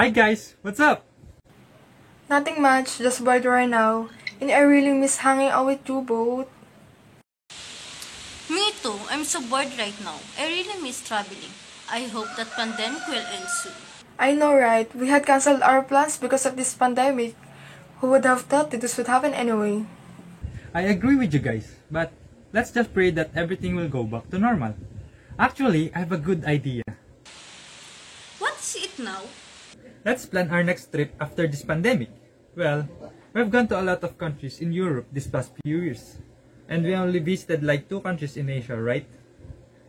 Hi guys, what's up? Nothing much, just bored right now. And I really miss hanging out with you both. Me too. I'm so bored right now. I really miss traveling. I hope that pandemic will end soon. I know, right? We had cancelled our plans because of this pandemic. Who would have thought that this would happen anyway? I agree with you guys, but let's just pray that everything will go back to normal. Actually, I have a good idea. What's it now? Let's plan our next trip after this pandemic. Well, we've gone to a lot of countries in Europe this past few years. And we only visited like 2 countries in Asia, right?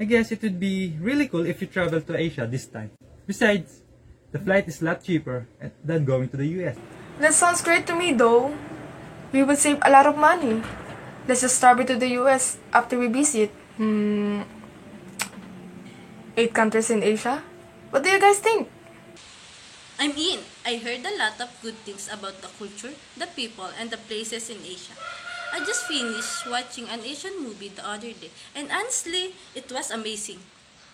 I guess it would be really cool if you travel to Asia this time. Besides, the flight is a lot cheaper than going to the US. That sounds great to me though. We would save a lot of money. Let's just travel to the US after we visit. 8 countries in Asia? What do you guys think? I'm in. I heard a lot of good things about the culture, the people, and the places in Asia. I just finished watching an Asian movie the other day, and honestly, it was amazing.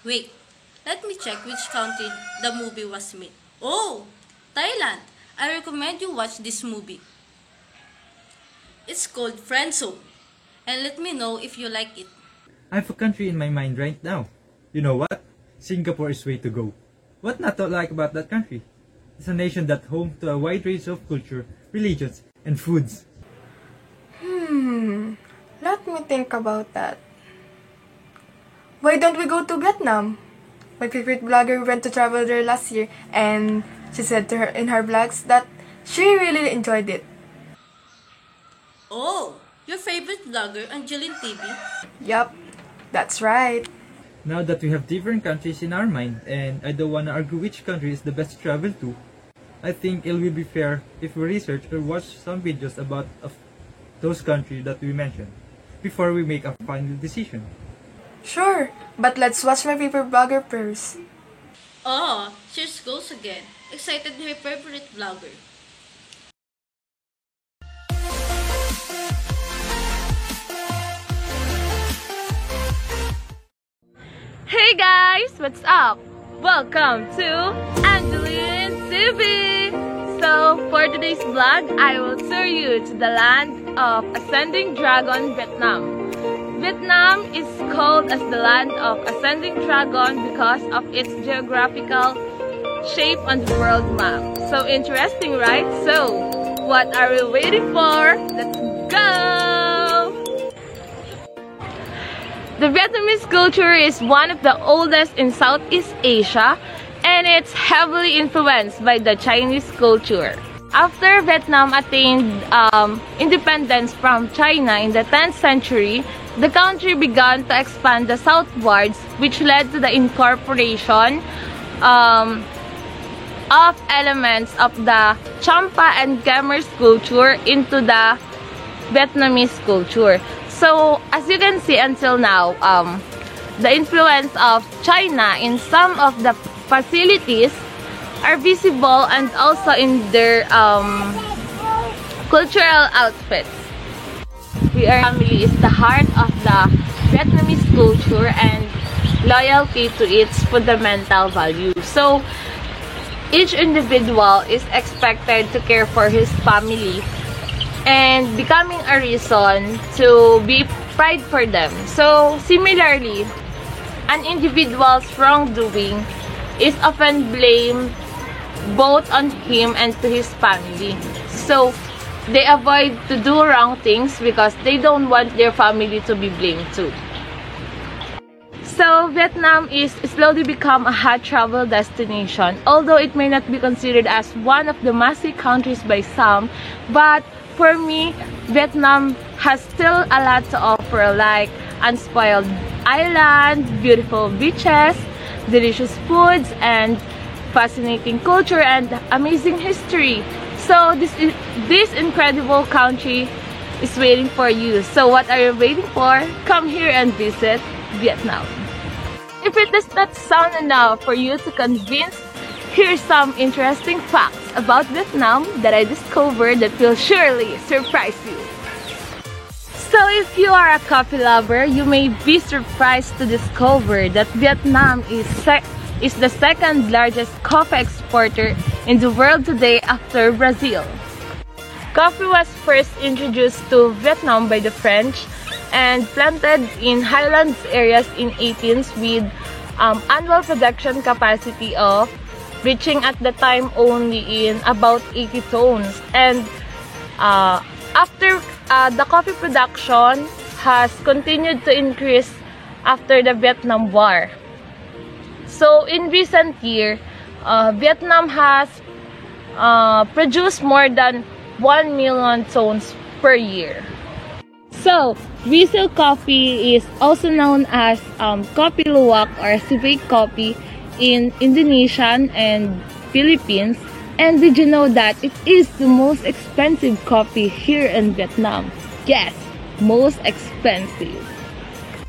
Wait, let me check which country the movie was made. Oh, Thailand! I recommend you watch this movie. It's called Friendzone, and let me know if you like it. I have a country in my mind right now. You know what? Singapore is way to go. What not to like about that country? It's a nation that's home to a wide range of culture, religions, and foods. Let me think about that. Why don't we go to Vietnam? My favorite blogger went to travel there last year and she said to her in her blogs that she really enjoyed it. Oh, your favorite vlogger, Angeline TV? Yup, that's right. Now that we have different countries in our mind and I don't wanna argue which country is the best to travel to, I think it will be fair if we research or watch some videos about those countries that we mentioned before we make a final decision. Sure, but let's watch my favorite blogger first. Oh, cheers goes again. Excited her favorite vlogger. Hey guys, what's up? Welcome to Angeline TV! So, for today's vlog, I will tour you to the land of Ascending Dragon, Vietnam. Vietnam is called as the land of Ascending Dragon because of its geographical shape on the world map. So interesting, right? So, what are we waiting for? Let's go! The Vietnamese culture is one of the oldest in Southeast Asia, and it's heavily influenced by the Chinese culture. After Vietnam attained independence from China in the 10th century, the country began to expand southwards, which led to the incorporation of elements of the Champa and Khmer culture into the Vietnamese culture. So, as you can see until now, the influence of China in some of the facilities are visible and also in their cultural outfits. Our family is the heart of the Vietnamese culture and loyalty to its fundamental values. So, each individual is expected to care for his family and becoming a reason to be pride for them. So, similarly, an individual's wrongdoing is often blamed both on him and to his family. So, they avoid to do wrong things because they don't want their family to be blamed too. So, Vietnam is slowly become a hot travel destination, although it may not be considered as one of the must-see countries by some, but for me, Vietnam has still a lot to offer, like unspoiled island, beautiful beaches, delicious foods, and fascinating culture and amazing history. So this incredible country is waiting for you. So what are you waiting for? Come here and visit Vietnam. If it does not sound enough for you to convince, here's some interesting facts about Vietnam that I discovered that will surely surprise you. So if you are a coffee lover, you may be surprised to discover that Vietnam is the second largest coffee exporter in the world today after Brazil. Coffee was first introduced to Vietnam by the French and planted in highlands areas in 18s with annual production capacity of reaching at the time only in about 80 tons. And after the coffee production has continued to increase after the Vietnam War. So in recent year, Vietnam has produced more than 1 million tons per year. So, Rizal coffee is also known as Kopi Luwak or civet coffee in Indonesian and Philippines. And did you know that it is the most expensive coffee here in Vietnam? Yes, most expensive.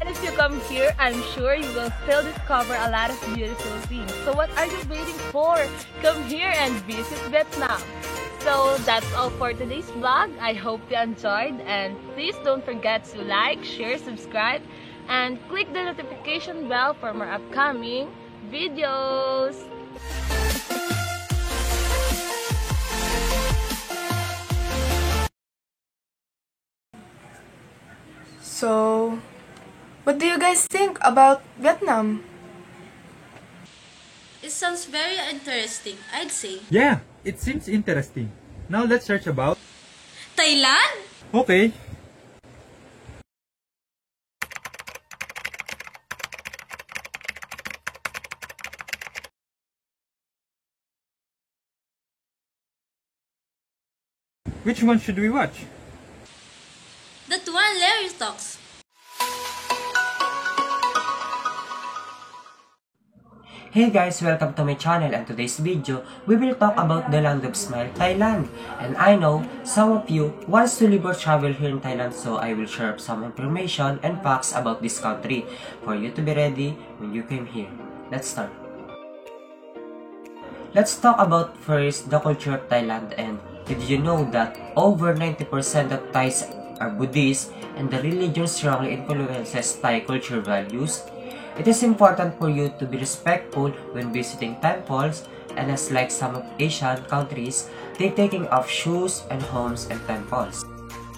And if you come here, I'm sure you will still discover a lot of beautiful things. So what are you waiting for? Come here and visit Vietnam. So that's all for today's vlog. I hope you enjoyed, and please don't forget to like, share, subscribe, and click the notification bell for more upcoming videos. So, what do you guys think about Vietnam? It sounds very interesting, I'd say. Yeah, it seems interesting. Now let's search about... Thailand? Okay. Which one should we watch? That one Larry talks. Hey guys, welcome to my channel, and today's video, we will talk about the land of smile, Thailand. And I know some of you wants to live or travel here in Thailand, so I will share some information and facts about this country for you to be ready when you came here. Let's start. Let's talk about first the culture of Thailand. And did you know that over 90% of Thais are Buddhist, and the religion strongly influences Thai culture values? It is important for you to be respectful when visiting temples, and as like some of Asian countries, they taking off shoes and homes and temples.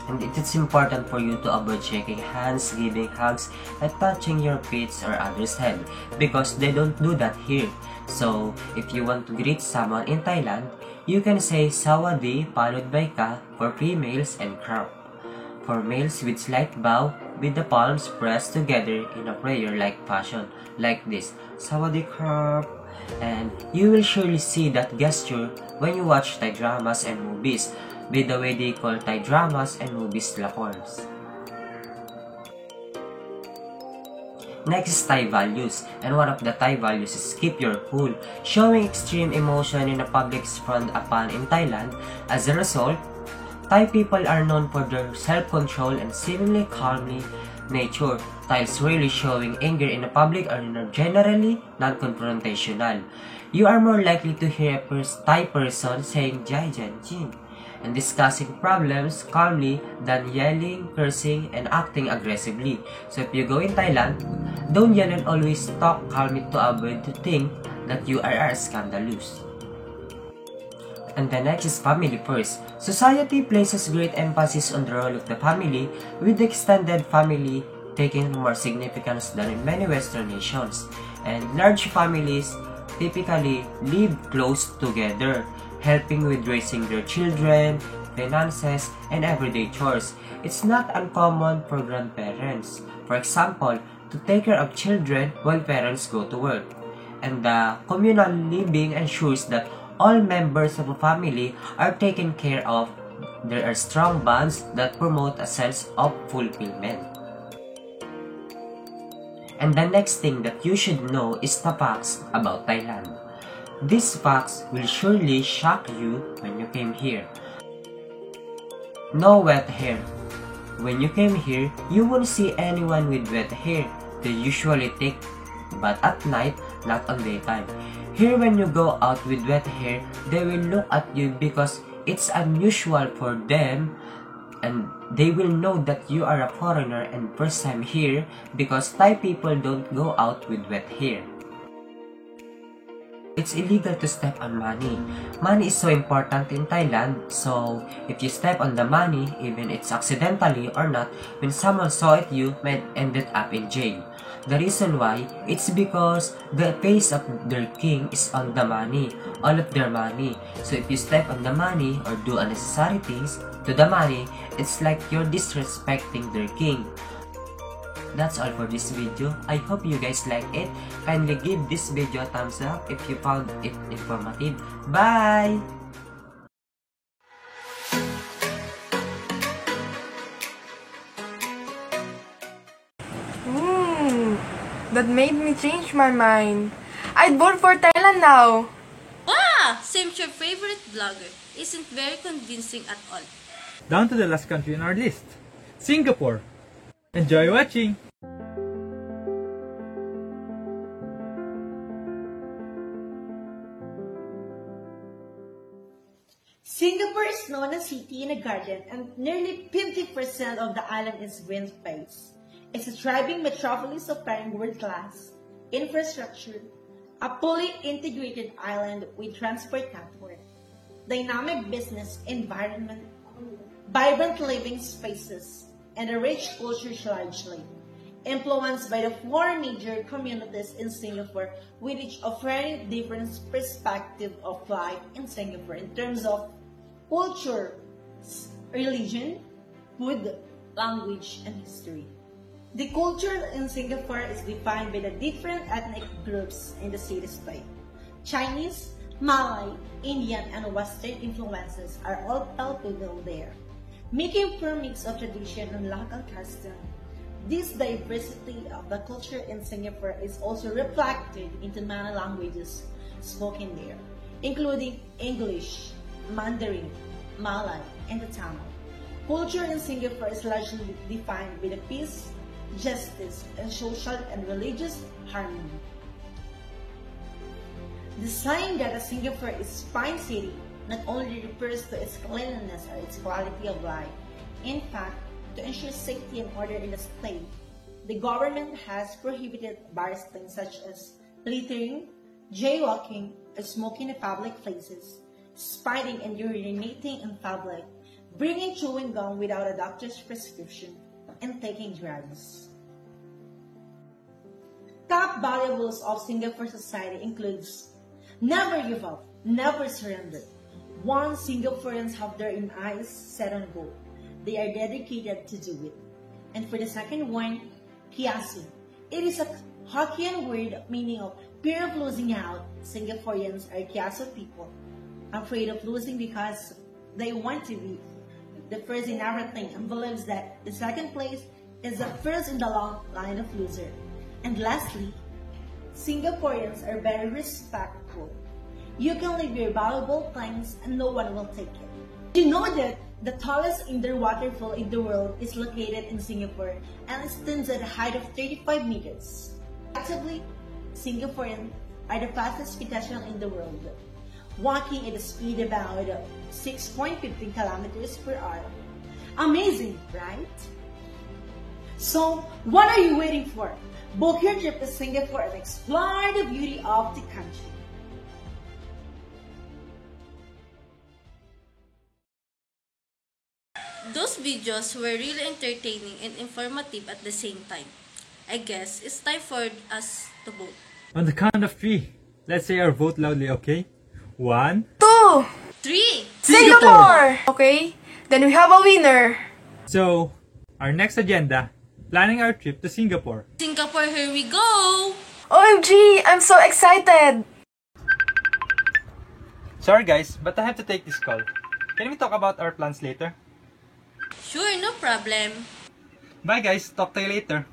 And it is important for you to avoid shaking hands, giving hugs, and touching your feet or others' head, because they don't do that here. So, if you want to greet someone in Thailand, you can say Sawadi followed by Ka for females and Krap for males, with slight bow with the palms pressed together in a prayer-like fashion, like this, Sawadi Krap. And you will surely see that gesture when you watch Thai dramas and movies, with the way they call Thai dramas and movies lakors. Next is Thai values, and one of the Thai values is keep your cool. Showing extreme emotion in a public is frowned upon in Thailand. As a result, Thai people are known for their self-control and seemingly calmly nature. Thais rarely showing anger in a public are generally non-confrontational. You are more likely to hear a Thai person saying Jai Jan Jin and discussing problems calmly than yelling, cursing, and acting aggressively. So if you go in Thailand, don't yell and always talk calmly to avoid to think that you are scandalous. And the next is family first. Society places great emphasis on the role of the family, with the extended family taking more significance than in many Western nations. And large families typically live close together, helping with raising their children, finances, and everyday chores. It's not uncommon for grandparents, for example, to take care of children while parents go to work. And the communal living ensures that all members of a family are taken care of. There are strong bonds that promote a sense of fulfillment. And the next thing that you should know is the facts about Thailand. These facts will surely shock you when you came here. No wet hair. When you came here, you won't see anyone with wet hair. They usually take bath at night, not on daytime. Here, when you go out with wet hair, they will look at you because it's unusual for them, and they will know that you are a foreigner and first time here, because Thai people don't go out with wet hair. it's illegal to step on money. Money is so important in Thailand, so if you step on the money, even it's accidentally or not, when someone saw it, you might ended up in jail. The reason why, it's because the face of their king is on the money, all of their money. So if you step on the money or do unnecessary things to the money, it's like you're disrespecting their king. That's all for this video. I hope you guys like it. Kindly give this video a thumbs up if you found it informative. Bye! That made me change my mind. I'd vote for Thailand now. Ah! Seems your favorite vlogger isn't very convincing at all. Down to the last country on our list, Singapore. Enjoy watching! Singapore is known as City in a Garden, and nearly 50% of the island is green space. It's a thriving metropolis offering world-class infrastructure, a fully integrated island with transport network, dynamic business environment, vibrant living spaces, and a rich culture largely influenced by the 4 major communities in Singapore, with each offering different perspective of life in Singapore in terms of culture, religion, food, language, and history. The culture in Singapore is defined by the different ethnic groups in the city-state. Chinese, Malay, Indian, and Western influences are all palpable there, making for a mix of tradition and local custom. This diversity of the culture in Singapore is also reflected into many languages spoken there, including English, Mandarin, Malay, and the Tamil. Culture in Singapore is largely defined by the peace, justice, and social and religious harmony. The saying that Singapore is fine city not only refers to its cleanliness or its quality of life. In fact, to ensure safety and order in the state, the government has prohibited various things such as littering, jaywalking, or smoking in public places, spitting and urinating in public, bringing chewing gum without a doctor's prescription, and taking drugs. Top valuables of Singapore society includes never give up, never surrender. One, Singaporeans have their eyes set on goal. They are dedicated to do it. And for the second one, kiasu. It is a Hokkien word meaning of fear of losing out. Singaporeans are kiasu people, afraid of losing because they want to be the first in everything and believes that the second place is the first in the long line of loser. And lastly, Singaporeans are very respectful. You can leave your valuable things and no one will take it. You know that the tallest indoor waterfall in the world is located in Singapore and it stands at a height of 35 meters. Actively, Singaporeans are the fastest pedestrian in the world, walking at a speed about 6.15 kilometers per hour. Amazing, right? So, what are you waiting for? Book your trip to Singapore and explore the beauty of the country. Those videos were really entertaining and informative at the same time. I guess it's time for us to vote. On the count of 3, let's say our vote loudly, okay? 1, 2, 3! Singapore! Okay, then we have a winner. So, our next agenda, planning our trip to Singapore. Singapore, here we go! OMG, I'm so excited! Sorry guys, but I have to take this call. Can we talk about our plans later? Sure, no problem. Bye guys, talk to you later.